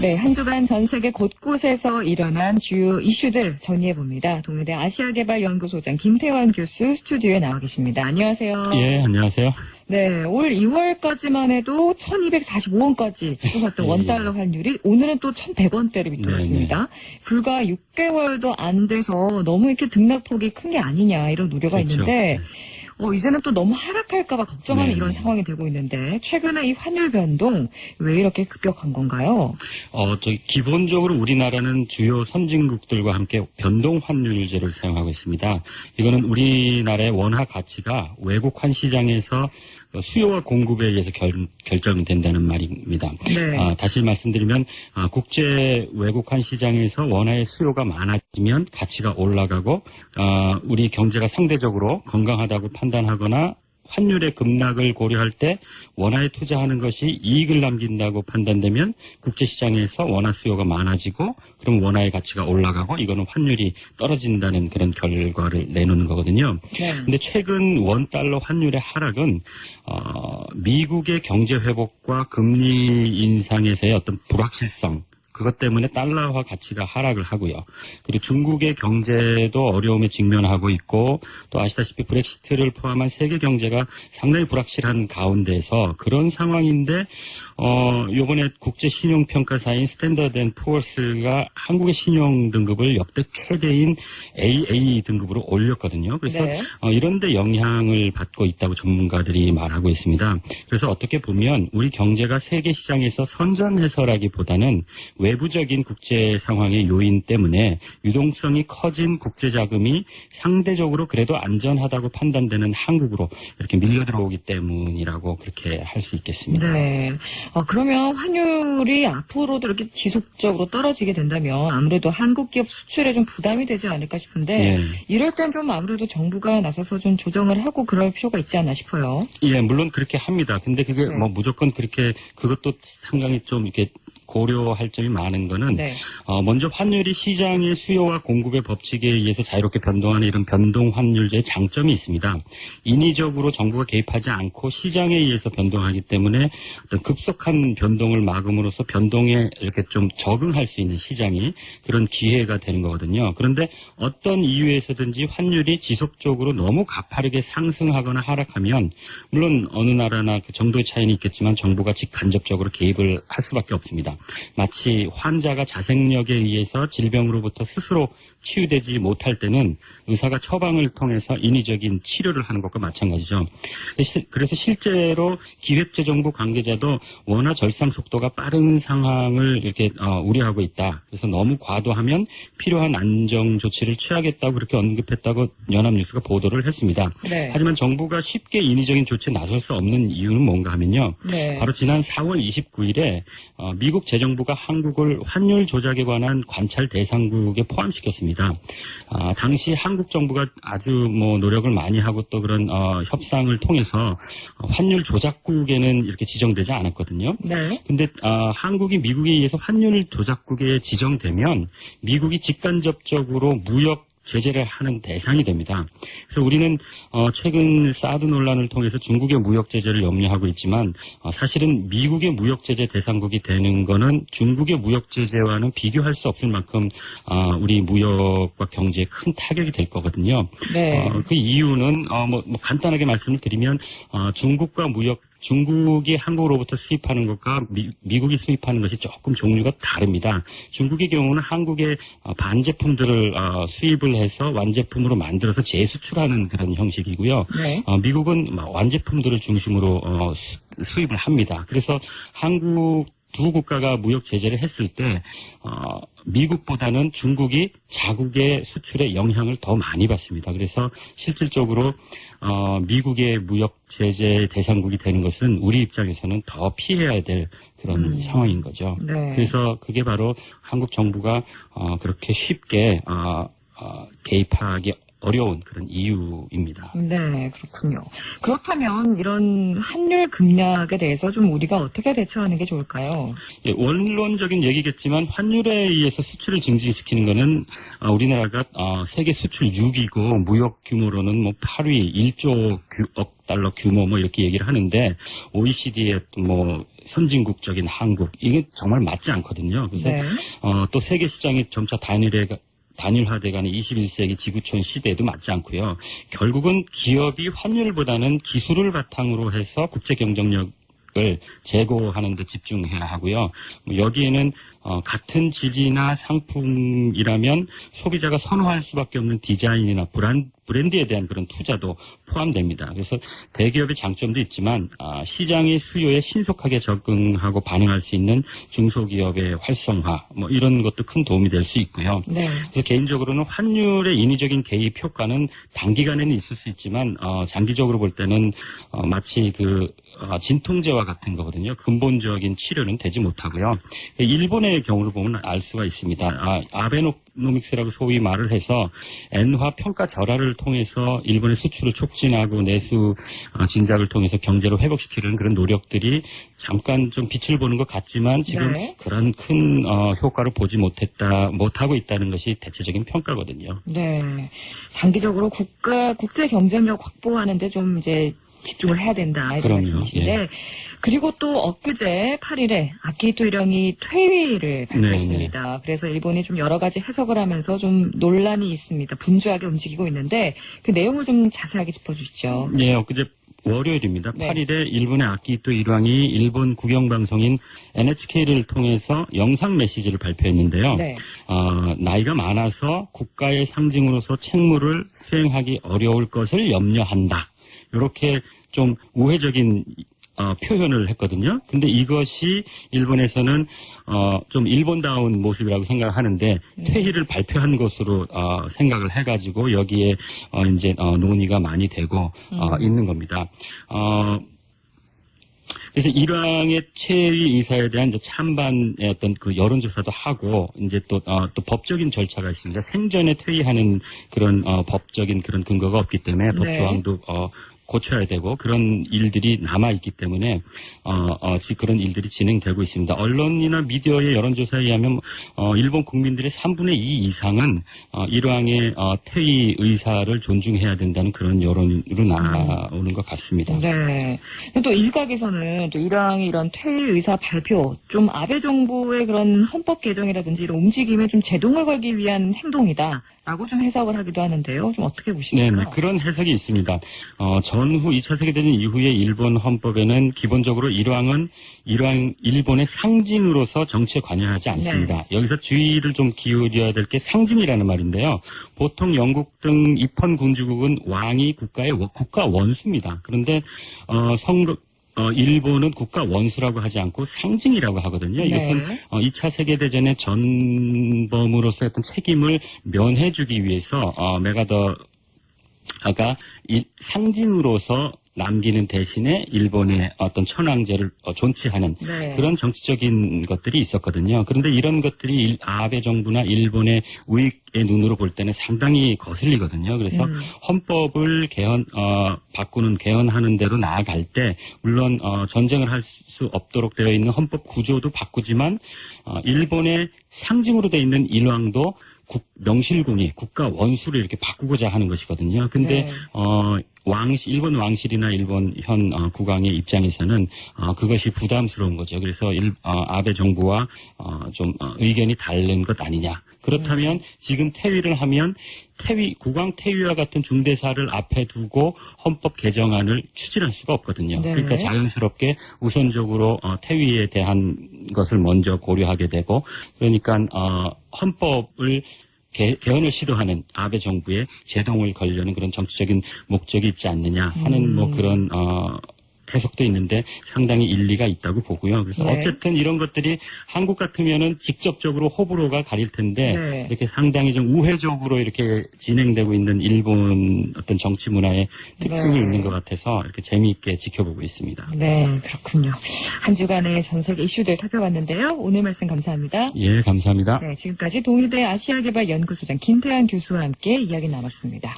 네, 한 주간 전 세계 곳곳에서 일어난 주요 이슈들 정리해봅니다. 동의대 아시아개발연구소장 김태환 교수 스튜디오에 나와 계십니다. 안녕하세요. 예, 안녕하세요. 네, 올 2월까지만 해도 1245원까지 치솟았던 예, 원달러 환율이 오늘은 또 1100원대를 밑돌았습니다. 불과 6개월도 안 돼서 너무 이렇게 등락폭이 큰 게 아니냐 이런 우려가 그렇죠. 있는데 이제는 또 너무 하락할까봐 걱정하는 네. 이런 상황이 되고 있는데 최근에 이 환율 변동 왜 이렇게 급격한 건가요? 기본적으로 우리나라는 주요 선진국들과 함께 변동 환율제를 사용하고 있습니다. 이거는 우리나라의 원화 가치가 외국환 시장에서 수요와 공급에 의해서 결정된다는 말입니다. 네. 다시 말씀드리면 국제 외국환 시장에서 원화의 수요가 많아지면 가치가 올라가고 우리 경제가 상대적으로 건강하다고 판단하거나 환율의 급락을 고려할 때 원화에 투자하는 것이 이익을 남긴다고 판단되면 국제시장에서 원화 수요가 많아지고 그럼 원화의 가치가 올라가고 이거는 환율이 떨어진다는 그런 결과를 내놓는 거거든요. 그런데 네. 최근 원달러 환율의 하락은 미국의 경제 회복과 금리 인상에서의 어떤 불확실성 그것 때문에 달러화 가치가 하락을 하고요. 그리고 중국의 경제도 어려움에 직면하고 있고 또 아시다시피 브렉시트를 포함한 세계 경제가 상당히 불확실한 가운데서 그런 상황인데 이번에 국제 신용평가사인 스탠더드 앤 푸어스가 한국의 신용 등급을 역대 최대인 AA 등급으로 올렸거든요. 그래서 네. 이런 데 영향을 받고 있다고 전문가들이 말하고 있습니다. 그래서 어떻게 보면 우리 경제가 세계 시장에서 선전해서라기보다는 외부적인 국제 상황의 요인 때문에 유동성이 커진 국제 자금이 상대적으로 그래도 안전하다고 판단되는 한국으로 이렇게 밀려 들어오기 때문이라고 그렇게 할 수 있겠습니다. 네. 그러면 환율이 앞으로도 이렇게 지속적으로 떨어지게 된다면 아무래도 한국 기업 수출에 좀 부담이 되지 않을까 싶은데 이럴 땐 좀 아무래도 정부가 나서서 좀 조정을 하고 그럴 필요가 있지 않나 싶어요. 예, 물론 그렇게 합니다. 근데 그게 네. 무조건 그렇게 그것도 상당히 좀 이렇게 고려할 점이 많은 거는 네. 먼저 환율이 시장의 수요와 공급의 법칙에 의해서 자유롭게 변동하는 이런 변동 환율제의 장점이 있습니다. 인위적으로 정부가 개입하지 않고 시장에 의해서 변동하기 때문에 어떤 급속한 변동을 막음으로써 변동에 이렇게 좀 적응할 수 있는 시장이 그런 기회가 되는 거거든요. 그런데 어떤 이유에서든지 환율이 지속적으로 너무 가파르게 상승하거나 하락하면 물론 어느 나라나 그 정도의 차이는 있겠지만 정부가 직간접적으로 개입을 할 수밖에 없습니다. 마치 환자가 자생력에 의해서 질병으로부터 스스로 치유되지 못할 때는 의사가 처방을 통해서 인위적인 치료를 하는 것과 마찬가지죠. 그래서 실제로 기획재정부 관계자도 원화 절상 속도가 빠른 상황을 이렇게 우려하고 있다. 그래서 너무 과도하면 필요한 안정 조치를 취하겠다고 그렇게 언급했다고 연합뉴스가 보도를 했습니다. 네. 하지만 정부가 쉽게 인위적인 조치에 나설 수 없는 이유는 뭔가 하면요. 네. 바로 지난 4월 29일에 미국 재정부가 한국을 환율 조작에 관한 관찰 대상국에 포함시켰습니다. 당시 한국 정부가 아주 노력을 많이 하고 또 그런 협상을 통해서 환율 조작국에는 이렇게 지정되지 않았거든요. 네. 근데 한국이 미국에 의해서 환율 조작국에 지정되면 미국이 직간접적으로 무역 제재를 하는 대상이 됩니다. 그래서 우리는 최근 사드 논란을 통해서 중국의 무역 제재를 염려하고 있지만 사실은 미국의 무역 제재 대상국이 되는 거는 중국의 무역 제재와는 비교할 수 없을 만큼 우리 무역과 경제에 큰 타격이 될 거거든요. 네. 그 이유는 간단하게 말씀을 드리면 중국이 한국으로부터 수입하는 것과 미국이 수입하는 것이 조금 종류가 다릅니다. 중국의 경우는 한국의 반제품들을 수입을 해서 완제품으로 만들어서 재수출하는 그런 형식이고요. 네. 미국은 완제품들을 중심으로 수입을 합니다. 그래서 한국 두 국가가 무역 제재를 했을 때 미국보다는 중국이 자국의 수출에 영향을 더 많이 받습니다. 그래서 실질적으로 미국의 무역 제재 대상국이 되는 것은 우리 입장에서는 더 피해야 될 그런 상황인 거죠. 네. 그래서 그게 바로 한국 정부가 그렇게 쉽게 개입하기 어려운 그런 이유입니다. 네, 그렇군요. 그렇다면 이런 환율 급락에 대해서 좀 우리가 어떻게 대처하는 게 좋을까요? 예, 원론적인 얘기겠지만 환율에 의해서 수출을 증진시키는 것은 우리나라가 세계 수출 6위고 무역 규모로는 8위 1조 달러 규모 이렇게 얘기를 하는데 OECD의 선진국적인 한국, 이게 정말 맞지 않거든요. 그래서 네. 또 세계 시장이 점차 단일화돼가는 21세기 지구촌 시대에도 맞지 않고요. 결국은 기업이 환율보다는 기술을 바탕으로 해서 국제 경쟁력을 제고하는 데 집중해야 하고요. 여기에는 같은 질이나 상품이라면 소비자가 선호할 수밖에 없는 디자인이나 브랜드에 대한 그런 투자도 포함됩니다. 그래서 대기업의 장점도 있지만 시장의 수요에 신속하게 적응하고 반응할 수 있는 중소기업의 활성화 이런 것도 큰 도움이 될 수 있고요. 네. 그래서 개인적으로는 환율의 인위적인 개입 효과는 단기간에는 있을 수 있지만 장기적으로 볼 때는 마치 진통제와 같은 거거든요. 근본적인 치료는 되지 못하고요. 일본의 경우를 보면 알 수가 있습니다. 아베노믹스라고 소위 말을 해서 엔화 평가 절하를 통해서 일본의 수출을 촉진하고 내수 진작을 통해서 경제를 회복시키려는 그런 노력들이 잠깐 좀 빛을 보는 것 같지만 지금 네. 그런 큰 효과를 보지 못하고 있다는 것이 대체적인 평가거든요. 네. 장기적으로 국제 경쟁력 확보하는데 좀 이제 집중을 해야 된다. 이런 말씀이신데. 예. 그리고 또 엊그제 8일에 아키히토 일왕이 퇴위를 발표했습니다. 네. 그래서 일본이 좀 여러 가지 해석을 하면서 좀 논란이 있습니다. 분주하게 움직이고 있는데 그 내용을 좀 자세하게 짚어주시죠. 네, 엊그제 월요일입니다. 네. 8일에 일본의 아키히토 일왕이 일본 국영방송인 NHK를 통해서 영상 메시지를 발표했는데요. 네. 나이가 많아서 국가의 상징으로서 책무를 수행하기 어려울 것을 염려한다. 이렇게 좀 우회적인 표현을 했거든요. 근데 이것이 일본에서는 좀 일본다운 모습이라고 생각을 하는데 퇴위를 발표한 것으로 생각을 해가지고 여기에 이제 논의가 많이 되고 있는 겁니다. 그래서 일왕의 퇴위 의사에 대한 이제 찬반의 어떤 그 여론조사도 하고 이제 또 법적인 절차가 있습니다. 생전에 퇴위하는 그런 법적인 그런 근거가 없기 때문에 네. 법조항도 고쳐야 되고 그런 일들이 남아있기 때문에 그런 일들이 진행되고 있습니다. 언론이나 미디어의 여론조사에 의하면 일본 국민들의 3분의 2 이상은 일왕의 퇴위 의사를 존중해야 된다는 그런 여론으로 나오는 것 같습니다. 네. 또 일각에서는 또 일왕의 이런 퇴위 의사 발표, 좀 아베 정부의 그런 헌법 개정이라든지 이런 움직임에 좀 제동을 걸기 위한 행동이다. 라고 좀 해석을 하기도 하는데요. 좀 어떻게 보십니까? 네, 그런 해석이 있습니다. 전후 2차 세계대전 이후에 일본 헌법에는 기본적으로 일왕은 일본의 상징으로서 정치에 관여하지 않습니다. 네. 여기서 주의를 좀 기울여야 될 게 상징이라는 말인데요. 보통 영국 등 입헌 군주국은 왕이 국가의 국가 원수입니다. 그런데 일본은 국가 원수라고 하지 않고 상징이라고 하거든요. 이것은 네. 2차 세계대전의 전범으로서 어떤 책임을 면해주기 위해서 메가더가 상징으로서 남기는 대신에 일본의 어떤 천황제를 존치하는 네. 그런 정치적인 것들이 있었거든요. 그런데 이런 것들이 아베 정부나 일본의 우익의 눈으로 볼 때는 상당히 거슬리거든요. 그래서 헌법을 개헌하는 대로 나아갈 때 물론 전쟁을 할 수 없도록 되어 있는 헌법 구조도 바꾸지만 일본의 상징으로 되어 있는 일왕도 명실공히 국가 원수를 이렇게 바꾸고자 하는 것이거든요. 근데 네. 일본 왕실이나 일본 현 국왕의 입장에서는 그것이 부담스러운 거죠. 그래서 아베 정부와 좀 의견이 다른 것 아니냐. 그렇다면 지금 퇴위를 하면 국왕 퇴위와 같은 중대사를 앞에 두고 헌법 개정안을 추진할 수가 없거든요. 네. 그러니까 자연스럽게 우선적으로 퇴위에 대한 것을 먼저 고려하게 되고 그러니까 헌법을 개헌을 시도하는 아베 정부에 제동을 걸려는 그런 정치적인 목적이 있지 않느냐 하는 뭐 그런 해석도 있는데 상당히 일리가 있다고 보고요. 그래서 네. 어쨌든 이런 것들이 한국 같으면은 직접적으로 호불호가 가릴 텐데 네. 이렇게 상당히 좀 우회적으로 이렇게 진행되고 있는 일본 어떤 정치 문화의 특징이 네. 있는 것 같아서 이렇게 재미있게 지켜보고 있습니다. 네, 그렇군요. 한 주간의 전 세계 이슈들 살펴봤는데요. 오늘 말씀 감사합니다. 예, 감사합니다. 네, 지금까지 동의대 아시아개발연구소장 김태환 교수와 함께 이야기 나눴습니다.